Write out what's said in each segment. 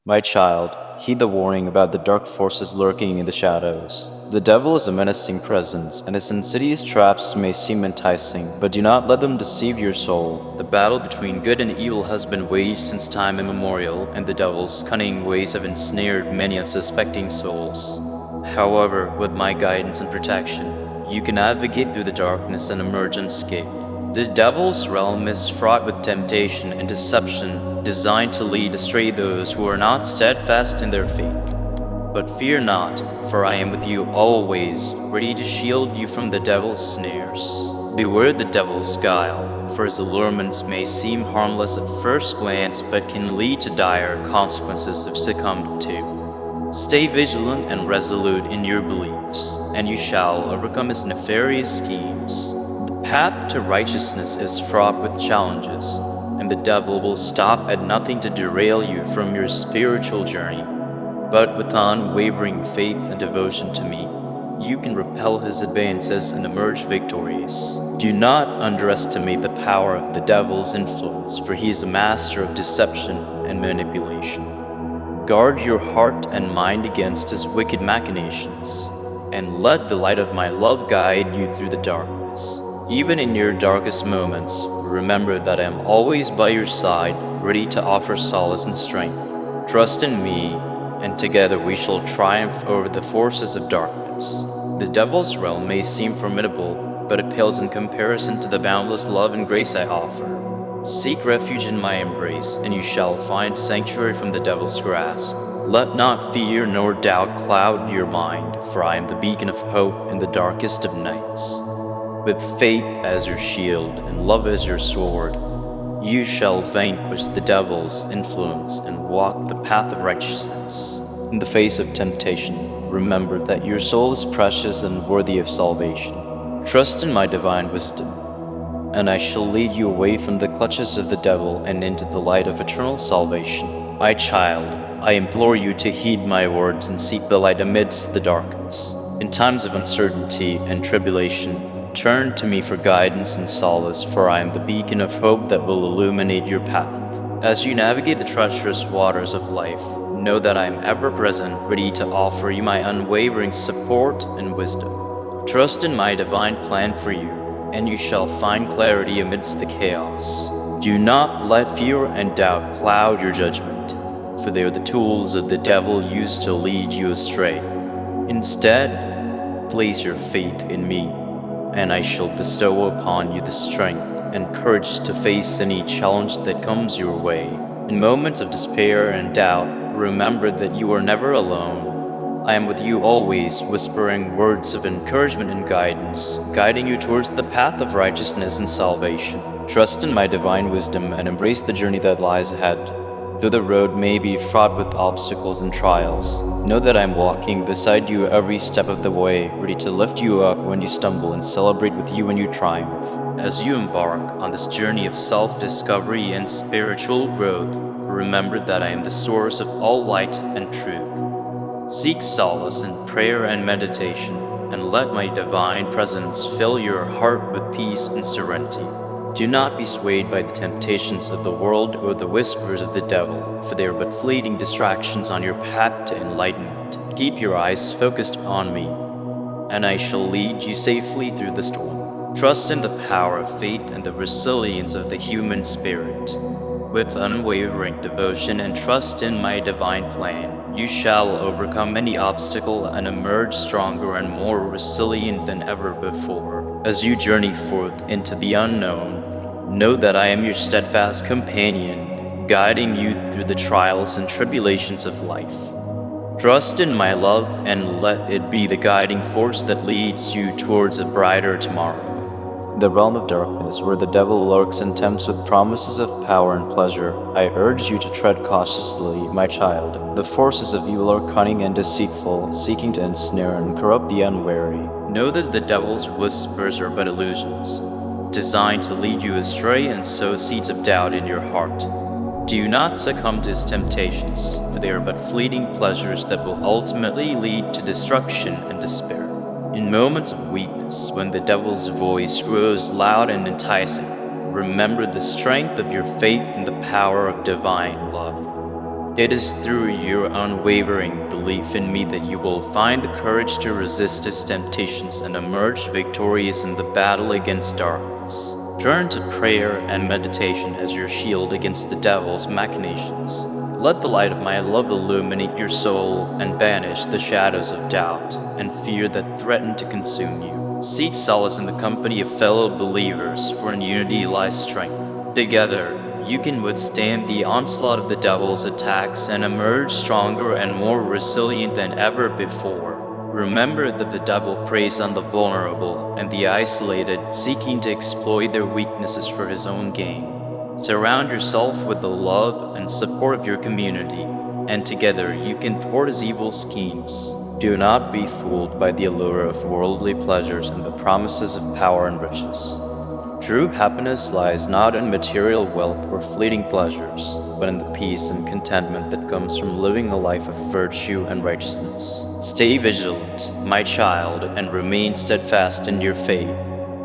My child, heed the warning about the dark forces lurking in the shadows. The devil is a menacing presence, and his insidious traps may seem enticing, but do not let them deceive your soul. The battle between good and evil has been waged since time immemorial, and the devil's cunning ways have ensnared many unsuspecting souls. However, with my guidance and protection, you can navigate through the darkness and emerge unscathed. The devil's realm is fraught with temptation and deception, designed to lead astray those who are not steadfast in their faith. But fear not, for I am with you always, ready to shield you from the devil's snares. Beware the devil's guile, for his allurements may seem harmless at first glance, but can lead to dire consequences if succumbed to. Stay vigilant and resolute in your beliefs, and you shall overcome his nefarious schemes. The path to righteousness is fraught with challenges, and the devil will stop at nothing to derail you from your spiritual journey. But with unwavering faith and devotion to me, you can repel his advances and emerge victorious. Do not underestimate the power of the devil's influence, for he is a master of deception and manipulation. Guard your heart and mind against his wicked machinations, and let the light of my love guide you through the darkness. Even in your darkest moments, remember that I am always by your side, ready to offer solace and strength. Trust in me, and together we shall triumph over the forces of darkness. The devil's realm may seem formidable, but it pales in comparison to the boundless love and grace I offer. Seek refuge in my embrace, and you shall find sanctuary from the devil's grasp. Let not fear nor doubt cloud your mind, for I am the beacon of hope in the darkest of nights. With faith as your shield and love as your sword, you shall vanquish the devil's influence and walk the path of righteousness. In the face of temptation, remember that your soul is precious and worthy of salvation. Trust in my divine wisdom, and I shall lead you away from the clutches of the devil and into the light of eternal salvation. My child, I implore you to heed my words and seek the light amidst the darkness. In times of uncertainty and tribulation, turn to me for guidance and solace, for I am the beacon of hope that will illuminate your path. As you navigate the treacherous waters of life, know that I am ever present, ready to offer you my unwavering support and wisdom. Trust in my divine plan for you, and you shall find clarity amidst the chaos. Do not let fear and doubt cloud your judgment, for they are the tools of the devil used to lead you astray. Instead, place your faith in me, and I shall bestow upon you the strength and courage to face any challenge that comes your way. In moments of despair and doubt, remember that you are never alone. I am with you always, whispering words of encouragement and guidance, guiding you towards the path of righteousness and salvation. Trust in my divine wisdom and embrace the journey that lies ahead. Though the road may be fraught with obstacles and trials, know that I am walking beside you every step of the way, ready to lift you up when you stumble and celebrate with you when you triumph. As you embark on this journey of self-discovery and spiritual growth, remember that I am the source of all light and truth. Seek solace in prayer and meditation, and let my divine presence fill your heart with peace and serenity. Do not be swayed by the temptations of the world or the whispers of the devil, for they are but fleeting distractions on your path to enlightenment. Keep your eyes focused on me, and I shall lead you safely through the storm. Trust in the power of faith and the resilience of the human spirit. With unwavering devotion and trust in my divine plan, you shall overcome any obstacle and emerge stronger and more resilient than ever before. As you journey forth into the unknown, know that I am your steadfast companion, guiding you through the trials and tribulations of life. Trust in my love and let it be the guiding force that leads you towards a brighter tomorrow. The realm of darkness, where the devil lurks and tempts with promises of power and pleasure, I urge you to tread cautiously, my child. The forces of evil are cunning and deceitful, seeking to ensnare and corrupt the unwary. Know that the devil's whispers are but illusions, designed to lead you astray and sow seeds of doubt in your heart. Do not succumb to his temptations, for they are but fleeting pleasures that will ultimately lead to destruction and despair. In moments of weakness, when the devil's voice grows loud and enticing, remember the strength of your faith and the power of divine love. It is through your unwavering belief in me that you will find the courage to resist his temptations and emerge victorious in the battle against darkness. Turn to prayer and meditation as your shield against the devil's machinations. Let the light of my love illuminate your soul and banish the shadows of doubt and fear that threaten to consume you. Seek solace in the company of fellow believers, for in unity lies strength. Together, you can withstand the onslaught of the devil's attacks and emerge stronger and more resilient than ever before. Remember that the devil preys on the vulnerable and the isolated, seeking to exploit their weaknesses for his own gain. Surround yourself with the love and support of your community, and together you can thwart his evil schemes. Do not be fooled by the allure of worldly pleasures and the promises of power and riches. True happiness lies not in material wealth or fleeting pleasures, but in the peace and contentment that comes from living a life of virtue and righteousness. Stay vigilant, my child, and remain steadfast in your faith.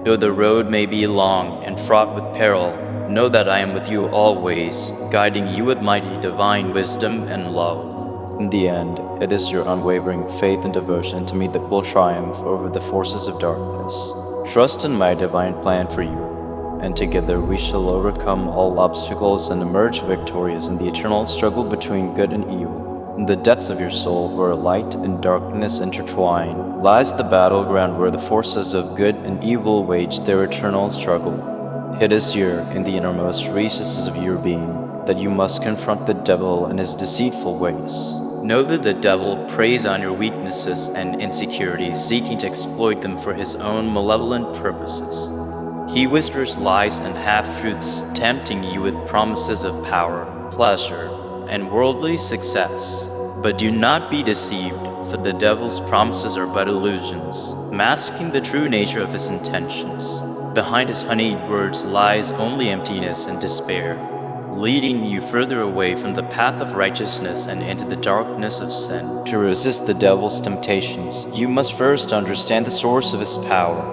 Though the road may be long and fraught with peril, know that I am with you always, guiding you with mighty divine wisdom and love. In the end, it is your unwavering faith and devotion to me that will triumph over the forces of darkness. Trust in my divine plan for you, and together we shall overcome all obstacles and emerge victorious in the eternal struggle between good and evil. In the depths of your soul, where light and darkness intertwine, lies the battleground where the forces of good and evil wage their eternal struggle. It is here, in the innermost recesses of your being, that you must confront the devil and his deceitful ways. Know that the devil preys on your weaknesses and insecurities, seeking to exploit them for his own malevolent purposes. He whispers lies and half-truths, tempting you with promises of power, pleasure, and worldly success. But do not be deceived, for the devil's promises are but illusions, masking the true nature of his intentions. Behind his honeyed words lies only emptiness and despair, leading you further away from the path of righteousness and into the darkness of sin. To resist the devil's temptations, you must first understand the source of his power.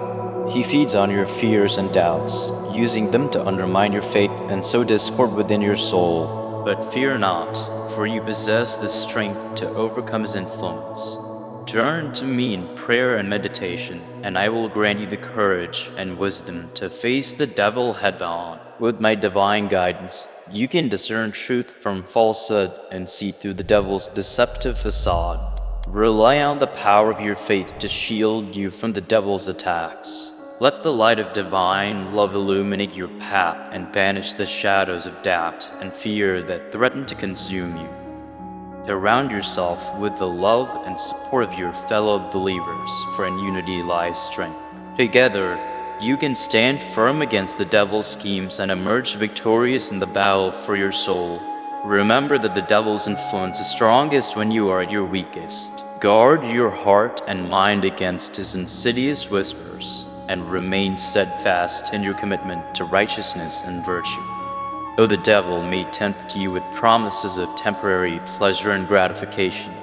He feeds on your fears and doubts, using them to undermine your faith and sow discord within your soul. But fear not, for you possess the strength to overcome his influence. Turn to me in prayer and meditation, and I will grant you the courage and wisdom to face the devil head-on. With my divine guidance, you can discern truth from falsehood and see through the devil's deceptive facade. Rely on the power of your faith to shield you from the devil's attacks. Let the light of divine love illuminate your path and banish the shadows of doubt and fear that threaten to consume you. Surround yourself with the love and support of your fellow believers, for in unity lies strength. Together, you can stand firm against the devil's schemes and emerge victorious in the battle for your soul. Remember that the devil's influence is strongest when you are at your weakest. Guard your heart and mind against his insidious whispers, and remain steadfast in your commitment to righteousness and virtue. Though the devil may tempt you with promises of temporary pleasure and gratification,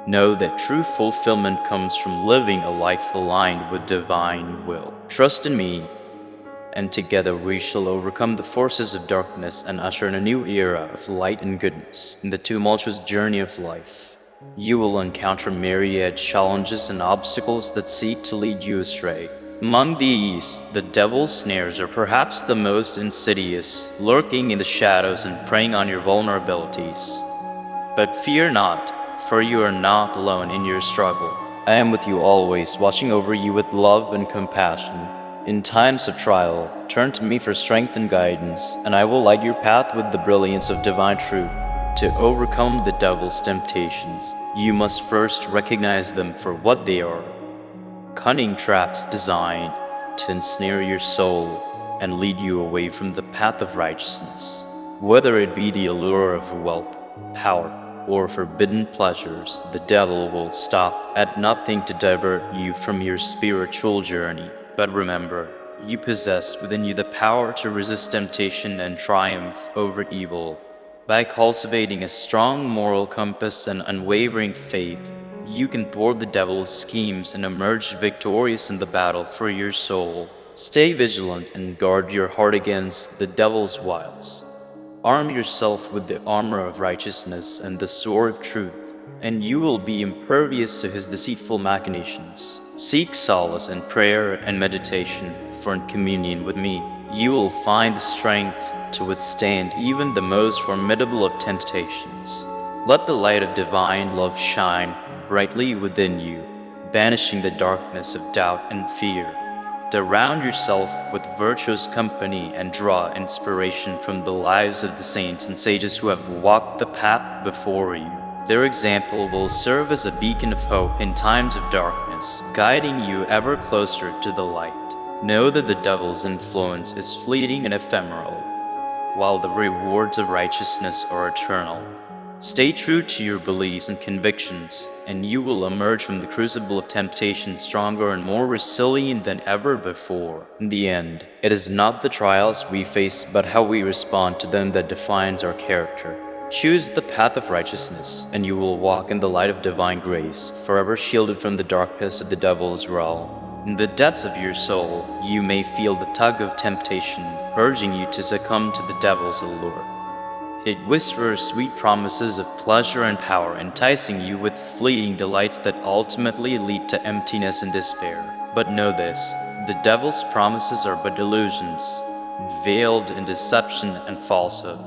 know that true fulfillment comes from living a life aligned with divine will. Trust in me, and together we shall overcome the forces of darkness and usher in a new era of light and goodness in the tumultuous journey of life. You will encounter myriad challenges and obstacles that seek to lead you astray. Among these, the devil's snares are perhaps the most insidious, lurking in the shadows and preying on your vulnerabilities. But fear not, for you are not alone in your struggle. I am with you always, watching over you with love and compassion. In times of trial, turn to me for strength and guidance, and I will light your path with the brilliance of divine truth. To overcome the devil's temptations, you must first recognize them for what they are: cunning traps designed to ensnare your soul and lead you away from the path of righteousness. Whether it be the allure of wealth, power, or forbidden pleasures, the devil will stop at nothing to divert you from your spiritual journey. But remember, you possess within you the power to resist temptation and triumph over evil. By cultivating a strong moral compass and unwavering faith, you can thwart the devil's schemes and emerge victorious in the battle for your soul. Stay vigilant and guard your heart against the devil's wiles. Arm yourself with the armor of righteousness and the sword of truth, and you will be impervious to his deceitful machinations. Seek solace in prayer and meditation, for in communion with me, you will find the strength to withstand even the most formidable of temptations. Let the light of divine love shine brightly within you, banishing the darkness of doubt and fear. Surround yourself with virtuous company and draw inspiration from the lives of the saints and sages who have walked the path before you. Their example will serve as a beacon of hope in times of darkness, guiding you ever closer to the light. Know that the devil's influence is fleeting and ephemeral, while the rewards of righteousness are eternal. Stay true to your beliefs and convictions, and you will emerge from the crucible of temptation stronger and more resilient than ever before. In the end, it is not the trials we face, but how we respond to them that defines our character. Choose the path of righteousness, and you will walk in the light of divine grace, forever shielded from the darkness of the devil's realm. In the depths of your soul, you may feel the tug of temptation, urging you to succumb to the devil's allure. It whispers sweet promises of pleasure and power, enticing you with fleeting delights that ultimately lead to emptiness and despair. But know this, the devil's promises are but illusions, veiled in deception and falsehood.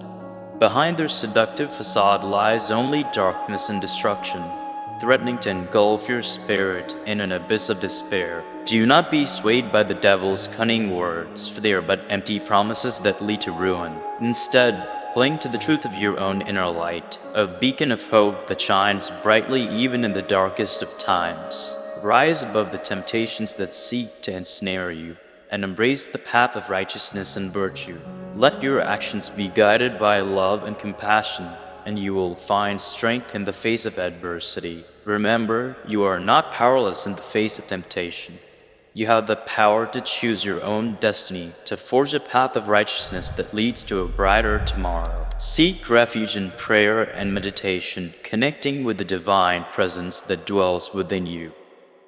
Behind their seductive facade lies only darkness and destruction, threatening to engulf your spirit in an abyss of despair. Do not be swayed by the devil's cunning words, for they are but empty promises that lead to ruin. Instead, cling to the truth of your own inner light, a beacon of hope that shines brightly even in the darkest of times. Rise above the temptations that seek to ensnare you, and embrace the path of righteousness and virtue. Let your actions be guided by love and compassion, and you will find strength in the face of adversity. Remember, you are not powerless in the face of temptation. You have the power to choose your own destiny, to forge a path of righteousness that leads to a brighter tomorrow. Seek refuge in prayer and meditation, connecting with the divine presence that dwells within you.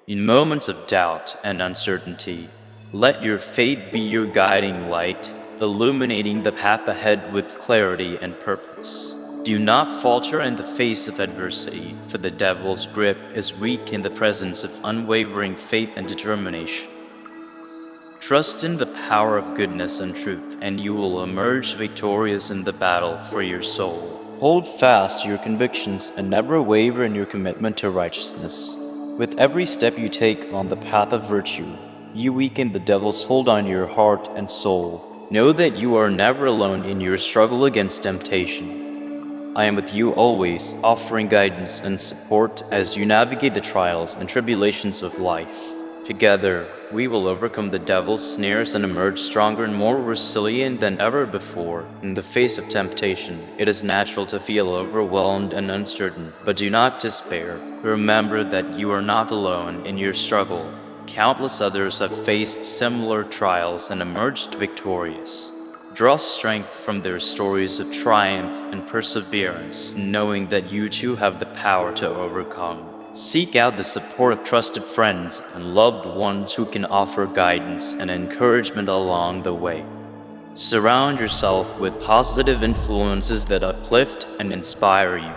In moments of doubt and uncertainty, let your faith be your guiding light, illuminating the path ahead with clarity and purpose. Do not falter in the face of adversity, for the devil's grip is weak in the presence of unwavering faith and determination. Trust in the power of goodness and truth, and you will emerge victorious in the battle for your soul. Hold fast to your convictions and never waver in your commitment to righteousness. With every step you take on the path of virtue, you weaken the devil's hold on your heart and soul. Know that you are never alone in your struggle against temptation. I am with you always, offering guidance and support as you navigate the trials and tribulations of life. Together, we will overcome the devil's snares and emerge stronger and more resilient than ever before. In the face of temptation, it is natural to feel overwhelmed and uncertain, but do not despair. Remember that you are not alone in your struggle. Countless others have faced similar trials and emerged victorious. Draw strength from their stories of triumph and perseverance, knowing that you too have the power to overcome. Seek out the support of trusted friends and loved ones who can offer guidance and encouragement along the way. Surround yourself with positive influences that uplift and inspire you,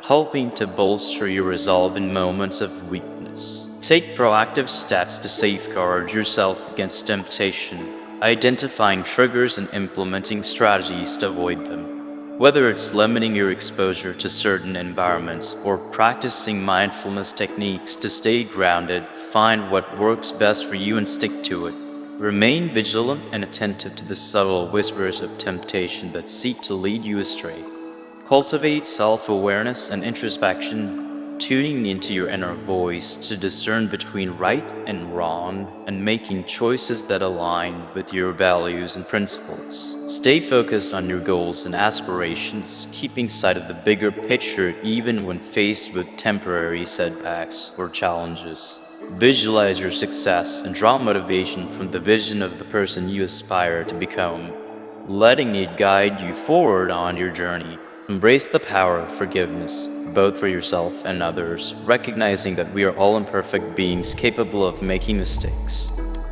helping to bolster your resolve in moments of weakness. Take proactive steps to safeguard yourself against temptation, identifying triggers and implementing strategies to avoid them. Whether it's limiting your exposure to certain environments or practicing mindfulness techniques to stay grounded, find what works best for you and stick to it. Remain vigilant and attentive to the subtle whispers of temptation that seek to lead you astray. Cultivate self-awareness and introspection, tuning into your inner voice to discern between right and wrong and making choices that align with your values and principles. Stay focused on your goals and aspirations, keeping sight of the bigger picture even when faced with temporary setbacks or challenges. Visualize your success and draw motivation from the vision of the person you aspire to become, letting it guide you forward on your journey. Embrace the power of forgiveness, both for yourself and others, recognizing that we are all imperfect beings capable of making mistakes.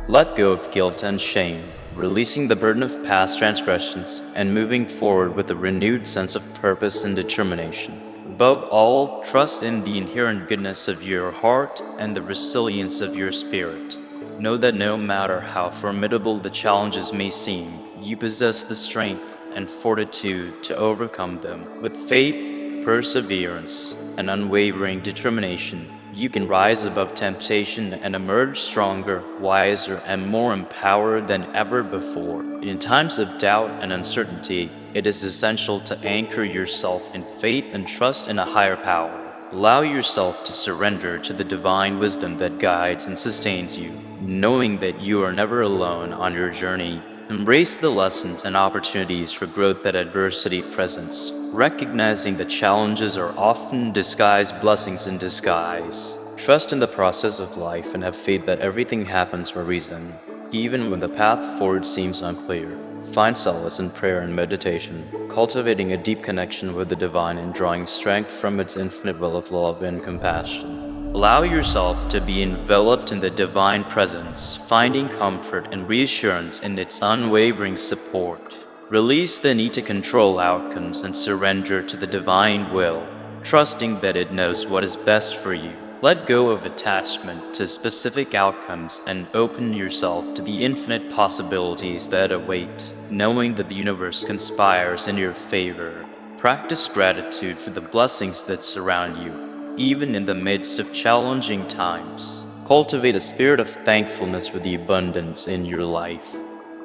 Let go of guilt and shame, releasing the burden of past transgressions and moving forward with a renewed sense of purpose and determination. Above all, trust in the inherent goodness of your heart and the resilience of your spirit. Know that no matter how formidable the challenges may seem, you possess the strength and fortitude to overcome them. With faith, perseverance, and unwavering determination, you can rise above temptation and emerge stronger, wiser, and more empowered than ever before. In times of doubt and uncertainty, it is essential to anchor yourself in faith and trust in a higher power. Allow yourself to surrender to the divine wisdom that guides and sustains you, knowing that you are never alone on your journey. Embrace the lessons and opportunities for growth that adversity presents, recognizing that challenges are often disguised blessings in disguise. Trust in the process of life and have faith that everything happens for a reason, even when the path forward seems unclear. Find solace in prayer and meditation, cultivating a deep connection with the divine and drawing strength from its infinite well of love and compassion. Allow yourself to be enveloped in the divine presence, finding comfort and reassurance in its unwavering support. Release the need to control outcomes and surrender to the divine will, trusting that it knows what is best for you. Let go of attachment to specific outcomes and open yourself to the infinite possibilities that await, knowing that the universe conspires in your favor. Practice gratitude for the blessings that surround you, even in the midst of challenging times. Cultivate a spirit of thankfulness for the abundance in your life,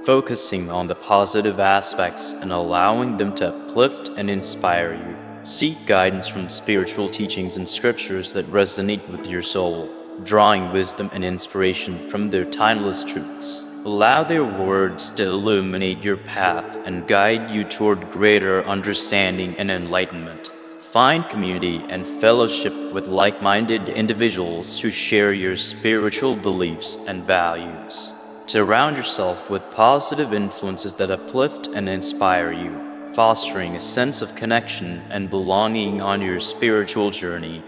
focusing on the positive aspects and allowing them to uplift and inspire you. Seek guidance from spiritual teachings and scriptures that resonate with your soul, drawing wisdom and inspiration from their timeless truths. Allow their words to illuminate your path and guide you toward greater understanding and enlightenment. Find community and fellowship with like-minded individuals who share your spiritual beliefs and values. Surround yourself with positive influences that uplift and inspire you, fostering a sense of connection and belonging on your spiritual journey.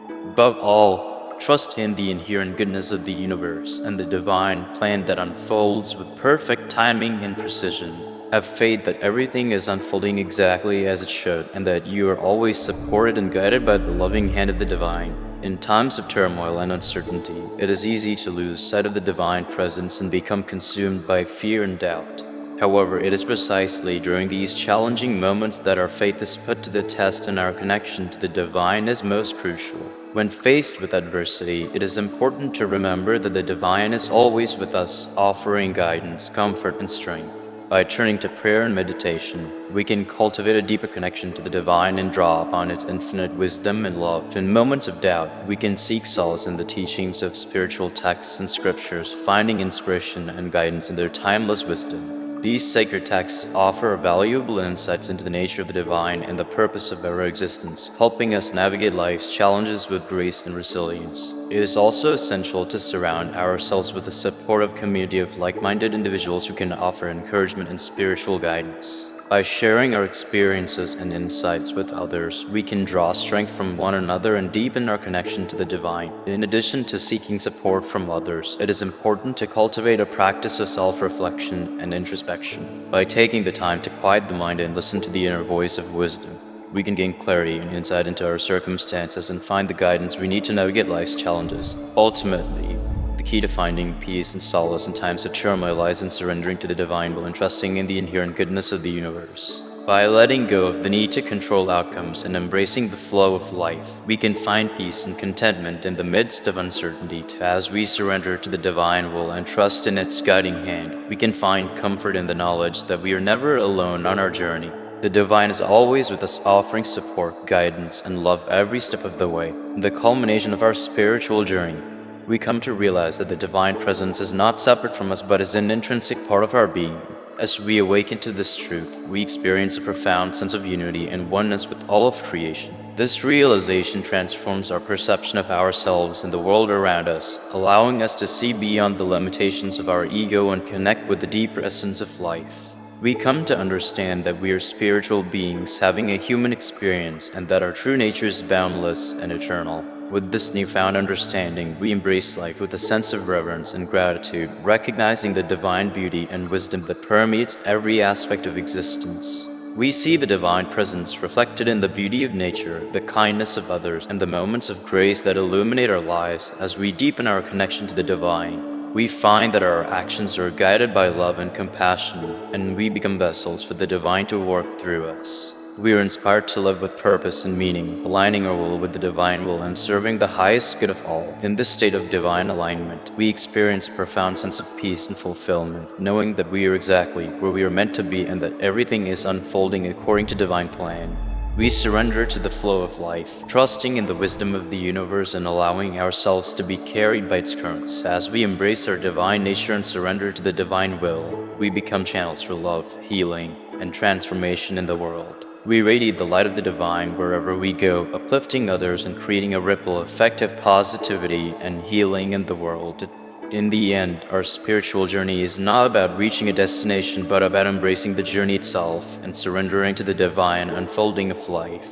Above all, trust in the inherent goodness of the universe and the divine plan that unfolds with perfect timing and precision. Have faith that everything is unfolding exactly as it should, and that you are always supported and guided by the loving hand of the divine. In times of turmoil and uncertainty, it is easy to lose sight of the divine presence and become consumed by fear and doubt. However, it is precisely during these challenging moments that our faith is put to the test and our connection to the divine is most crucial. When faced with adversity, it is important to remember that the divine is always with us, offering guidance, comfort, and strength. By turning to prayer and meditation, we can cultivate a deeper connection to the divine and draw upon its infinite wisdom and love. In moments of doubt, we can seek solace in the teachings of spiritual texts and scriptures, finding inspiration and guidance in their timeless wisdom. These sacred texts offer valuable insights into the nature of the divine and the purpose of our existence, helping us navigate life's challenges with grace and resilience. It is also essential to surround ourselves with a supportive community of like-minded individuals who can offer encouragement and spiritual guidance. By sharing our experiences and insights with others, we can draw strength from one another and deepen our connection to the divine. In addition to seeking support from others, it is important to cultivate a practice of self-reflection and introspection. By taking the time to quiet the mind and listen to the inner voice of wisdom, we can gain clarity and insight into our circumstances and find the guidance we need to navigate life's challenges. Ultimately, the key to finding peace and solace in times of turmoil lies in surrendering to the divine will and trusting in the inherent goodness of the universe. By letting go of the need to control outcomes and embracing the flow of life, we can find peace and contentment in the midst of uncertainty. As we surrender to the divine will and trust in its guiding hand, we can find comfort in the knowledge that we are never alone on our journey. The divine is always with us, offering support, guidance, and love every step of the way. In the culmination of our spiritual journey, we come to realize that the divine presence is not separate from us but is an intrinsic part of our being. As we awaken to this truth, we experience a profound sense of unity and oneness with all of creation. This realization transforms our perception of ourselves and the world around us, allowing us to see beyond the limitations of our ego and connect with the deeper essence of life. We come to understand that we are spiritual beings having a human experience and that our true nature is boundless and eternal. With this newfound understanding, we embrace life with a sense of reverence and gratitude, recognizing the divine beauty and wisdom that permeates every aspect of existence. We see the divine presence reflected in the beauty of nature, the kindness of others, and the moments of grace that illuminate our lives as we deepen our connection to the divine. We find that our actions are guided by love and compassion, and we become vessels for the divine to work through us. We are inspired to live with purpose and meaning, aligning our will with the divine will and serving the highest good of all. In this state of divine alignment, we experience a profound sense of peace and fulfillment, knowing that we are exactly where we are meant to be and that everything is unfolding according to divine plan. We surrender to the flow of life, trusting in the wisdom of the universe and allowing ourselves to be carried by its currents. As we embrace our divine nature and surrender to the divine will, we become channels for love, healing, and transformation in the world. We radiate the light of the divine wherever we go, uplifting others and creating a ripple effect of positivity and healing in the world. In the end, our spiritual journey is not about reaching a destination, but about embracing the journey itself and surrendering to the divine unfolding of life.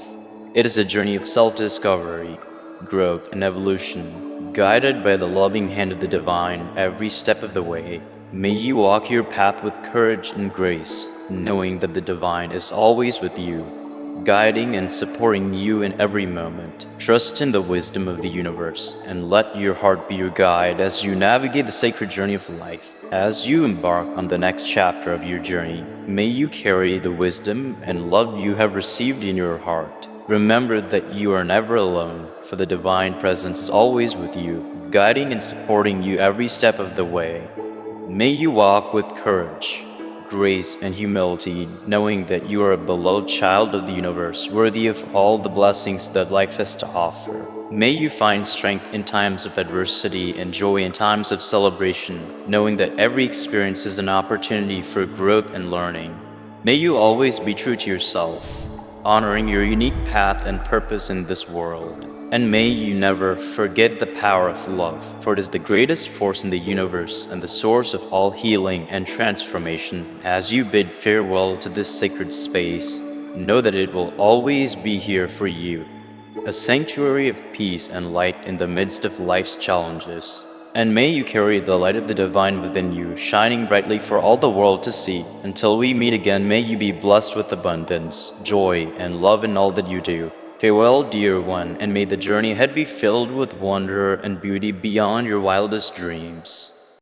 It is a journey of self-discovery, growth, and evolution, guided by the loving hand of the divine every step of the way. May you walk your path with courage and grace, knowing that the divine is always with you, guiding and supporting you in every moment. Trust in the wisdom of the universe and let your heart be your guide as you navigate the sacred journey of life. As you embark on the next chapter of your journey, may you carry the wisdom and love you have received in your heart. Remember that you are never alone, for the divine presence is always with you, guiding and supporting you every step of the way. May you walk with courage, grace, and humility, knowing that you are a beloved child of the universe, worthy of all the blessings that life has to offer. May you find strength in times of adversity and joy in times of celebration, knowing that every experience is an opportunity for growth and learning. May you always be true to yourself, honoring your unique path and purpose in this world. And may you never forget the power of love, for it is the greatest force in the universe and the source of all healing and transformation. As you bid farewell to this sacred space, know that it will always be here for you, a sanctuary of peace and light in the midst of life's challenges. And may you carry the light of the divine within you, shining brightly for all the world to see. Until we meet again, may you be blessed with abundance, joy, and love in all that you do. Farewell, dear one, and may the journey ahead be filled with wonder and beauty beyond your wildest dreams.